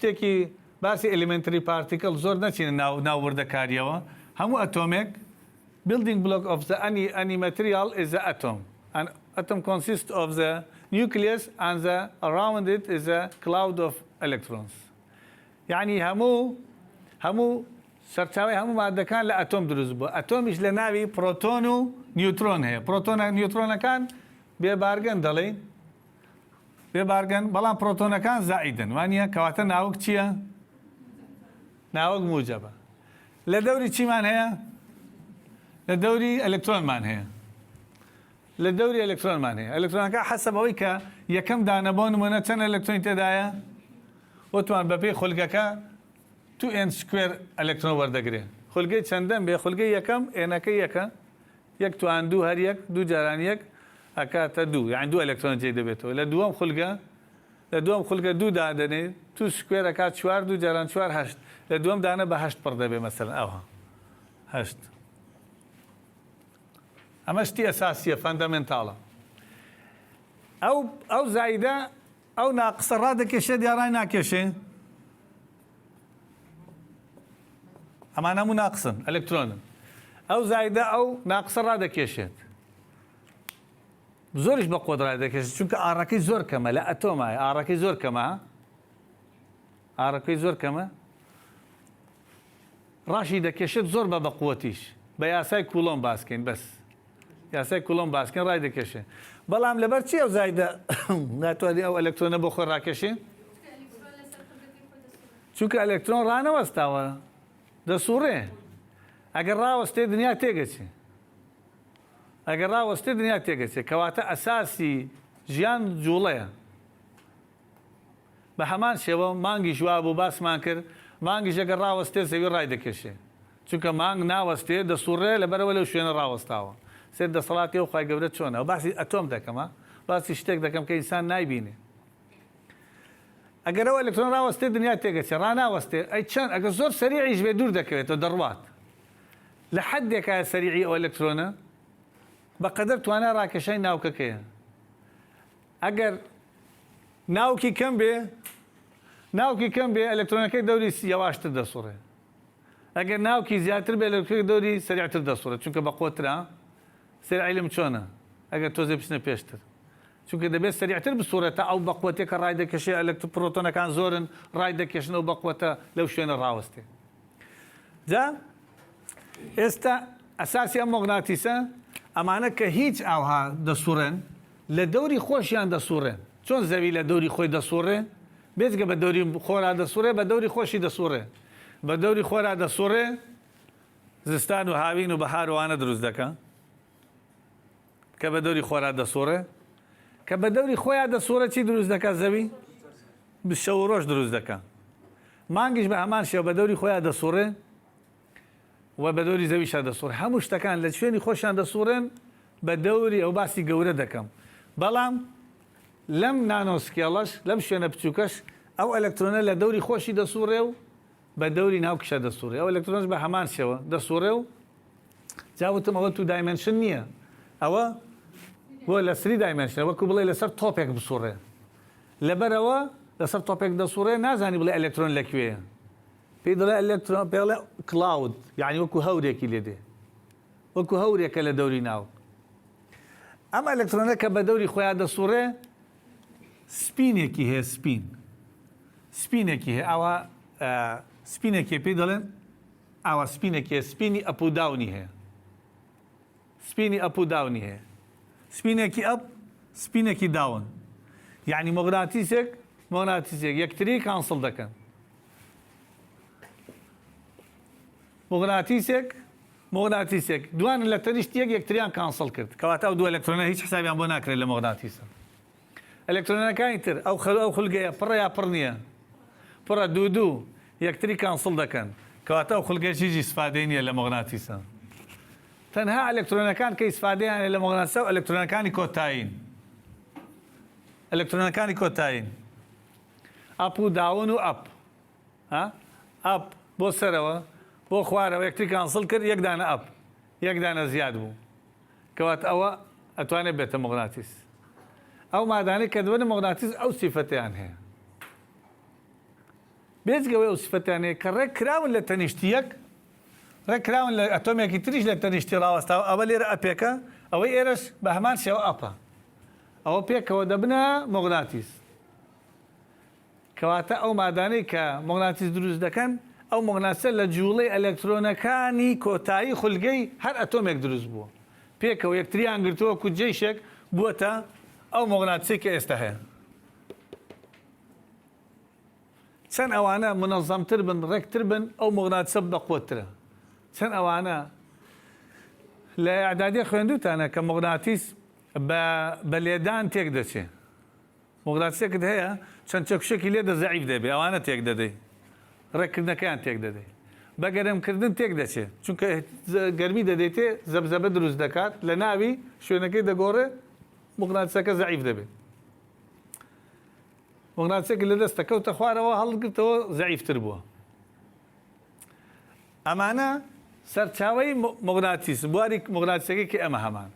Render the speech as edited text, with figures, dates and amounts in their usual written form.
شتێکی باسی elementary particle زۆر نەچینە ناوبردەکاریەوە هەموو ئەتۆمێک building block of the any material is the atom. An atom consists of the nucleus and the around it is a cloud of electrons. يعني هەموو سەرچاوی هەموو مادەکان لە ئەتۆم دروست بووە. ئەتۆمیش لە ناوی پرۆتۆن و نیوترۆن هەیە. پرۆتۆنە نیوترۆنەکان بێبارگەن دەڵێن بێبارگەن بەڵام پرۆتۆنەکان زائیدن وانە کەواتە ناوک چییە؟ ناوک موجبە. لە دەوری چیمان هەیە؟ لە دەوری ئەلکترۆنمان هەیە. لە دەوری ئەلکترۆنمان هەیە. ئەلکترۆنەکە حەسەب ئەوەی کە یەکەم دانە بۆ نمونە چەند ئەلکترۆنی تێدایە؟ وتمان بەپێی خولگەکە 2n² ئەلکترۆن وەردەگرێت. خولگەی چەندەم بێ خولگەی یەکەم ئێنەکەی یەکە یەک توان دوو هەر یەک دوو جاران یەک ئەکاتە دوو یان دوو ئەلکترۆن جێ دەبێتەوە. لە دووەم خولگە دوو دادەنێت 2² ئەکات 4 دوو جاران 4 8 لە دووەم دانە بە 8 پڕ دەبێت مەسەلەن ئەوها 8. ئەمە شتی ئەساسیە فەندەمێنتاڵە. ئەو زایدە ئەو ناقسە ڕادەکێشێت یا ڕای ناکێشێ؟ ئەمان هەموو ناقسن ئەلکترۆنن. ئەو زایدە ئەو ناقسە ڕادەکێشێت. زۆریش بە قۆت ڕادەکێشێت چونکە ئاڕەکەی زۆر کەمە لە ئەتۆمایە ئاڕەکەی زۆر کەمە ئاڕەکەی زۆر کەمە ڕاشی دەکێشێت زۆر بە بەقووەتیش بە یاسای کوڵۆم باسکەین بەس یاسای کوڵۆم باسکەین ڕای دەکێشێ. بەڵام لەبەر چی ئەو زایدە ناتوانێت ئەو ئەلکترۆنە بۆ خۆی ڕاکێشێ؟ چونکە ئەلکترۆن ڕانەوەستاوە دەسوڕێ. ئەگەر ڕاوەستێ دنیا تێگەچێ. ئەگەر ڕاوەستێ دنیا تێگەچێ کەواتە ئەساسی ژیان جوڵەیە. بە هەمان شێوە مانگی ژوا بوو باسمان کرد مانگیش ئەگەر ڕاوەستێ زەوی ڕای دەکێشێ. چونکە مانگ ناوەستێ دەسوڕێ لەبەرەوە لەو شوێنە ڕاوەستاوە. سێ دەسەڵاتی ئەو خوای گەورە چۆنە باسی ئەتۆم دەکەمە باسی شتێک دەکەم کە ئینسان نایبینێ. ئەگەر ئەو ئەلکترۆن ڕاوەستێ دنیا تێگەچێ ڕناوەستێ ئەی چەند ئەگەر زۆر سەریعیش بێ دوور دەکەوێتەوە دەڕوات. لە حەدێکە سەریعی ئەو ئەلکترۆنە بەقەدەر توانای ڕاکێشەی ناوکەکەیە. ئەگەر ناوکی کەم بێ ئەلکترۆنەکەی دەوری یەواشتر دەسوڕێ. ئەگەر ناوکی زیاتر بێ ئەلکترۆنەکەی دەوری سەریعتر دەسوڕێت چونکە بەقۆترە سەرعیلم چۆنە ئەگەر تۆزێ بچنە پێشتر چونکە دەبێت سەریعتر بسوورێتە ئەو بەقوەتێکە ڕای دەکێشێ پرۆتۆنەکان زۆرن ڕای دەکێشنەوە بەقوەتە لەو شوێنە ڕاوەستێ. جا ئێستا ئەساسی ئەم مۆغناتیسە ئەمانە کە هیچ ئاوها دەسوڕێن لە دەوری خۆشیان دەسوڕێن. چۆن زەوی لە دەوری خۆی دەسوڕێ بێجگە بە دەوری خۆرا دەسوڕێ بە دەوری خۆشی دەسوڕێ. بە دەوری خۆرا دەسوڕێ زستان و هاوین و بەهاروانە دروست دەکە کە بە دەوری خۆرا دەسوڕێ کە بە دەوری خۆیان دەسوڕێ چی دروست دەکە زەوی شەو و ڕۆژ دروست دەکە. مانگیش بە هەمان شێوە بە دەوری خۆیان دەسوڕێ و بە دەوری زەویشا دەسوڕێ. هەموو شتەکان لە شوێنی خۆشیان دەسوڕێن بە دەوری ئەو باسی گەورە دەکەم. بەڵام لەم نانۆسکێڵەش لەم شوێنە بچووکەش ئەو ئەلکترۆنە لە دەوری خۆشی دەسوڕێ و بە دەوری ناوکشە دەسوڕێ. ئەو ئەلکترۆنش بە هەمان شێوە دەسوڕێ و جاوتم ئەوە تو دایمەنشن نییە ئەوە بۆ لە 3 دایمەنشن وەکو بڵێ لەسەر تۆپێک بسوڕێ. لەبەرەوە لەسەر تۆپێک دەسوڕێ نازانی بڵێ ئەلکترۆن لەکوێیە پێی دەڵێ ئەلکترۆن پێڵێ کلاود یعنی وەکو هەورێکی لێدێ وەکو هەورێکە لە دەوری ناو. ئەم ئەلکترۆنە کە بە دەوری خۆیان دەسوڕێ سپینێکی هەیە سپینێکی هەیە ئەوە سپینێکی پێی دەڵێن ئاوا سپینێکی سپینی ئەپوداونی هەیە سپینی ئەپوداونی هەیە سپینێکی ئەپ سپینێکی داون یعنی مۆغناتیسێک یەکتری کانسڵ دەکەن. مۆغناتیسێک دوانن لە تەنیشت یەکتریان کانسڵ کرد کەواتە ئەو دوو ئەلکترۆنە هیچ حسابیان بۆ ناکرێت لە مۆغناتیسە. ئەلکترۆنەکانی تر ئەو خولگەیە پڕە یا پڕ نییە پڕە دوو یەکتری کانسڵ دەکەن کەواتە ئەو خولگەی چیزی ئیسفادەی نییە لە مۆغناتیسە. تەنها ئەلکترۆنەکان کە ئیسفادەیان لە مۆغناتیسە و ئەلکترۆنەکانی کۆتایین ئەپ و داون و ئەپ بۆ سەرەوە بۆ خوارەوە یەکتری کانسڵ کرد یەک دانە ئەپ یەک دانە زیاد بوو کەواتە ئەوە ئەتوانێت بێتە مۆغناتیس. ئەو مادانەی کە دەبنە مۆغناتیس ئەو سیفەتیان هەیە بێجگەوەی ئەو سفتانەیە کە ڕێککراون لە تەنیشتیەک ڕێککراون لە ئەتۆمێکی تریش لە تەنیشتی ڕاوەستاوە ئەوە لێرە ئەپێکە ئەوەی ئێرەش بە هەمان شێوە ئەپە ئەوە پێکەوە دەبنە مۆغناتیس کەواتە ئەو مادانەی کە مۆغناتیس دروست دەکەن ئەو مۆغناتیسە لە جوڵەی ئەلەکترۆنەکانی کۆتایی خولگەی هەر ئەتۆمێک دروست بووە پێکەوە یەکتریان گرتووە کو جێیشێک بووەتە ئەو مۆغناتیسی کە ئێستا هەیە چەند ئەوانە منەظەمتر بن ڕێکتر بن ئەو مۆغناتیسە بەقوترە چەند ئەوانە لە ئەعدادیە خوێندوتانە کە مۆغناتیس بە لێدان تێک دەچێت مۆغناتیسێکت هەیە چەند چەکشێکی لێدە زەعیف دەبێ ئەوانە تێک دەدەی ڕێککردنەکەیان تێک دەدەی بە گەرمکردن تێک دەچێت چونکە گەرمی دەدەیتێ زەبزەبە دروست دەکات لە ناوی شوێنەکەی دەگۆڕێ مۆغناتیسەکە زەعیف دەبێت مۆغناتیسێکی لە دەست دەکەوتە خوارەوە هەڵگرتەوە زەعیفتر بووە ئەمانە سەرچاوەی مۆغناتیس بواری مۆغناتیسەکەی کە ئەمە هەمان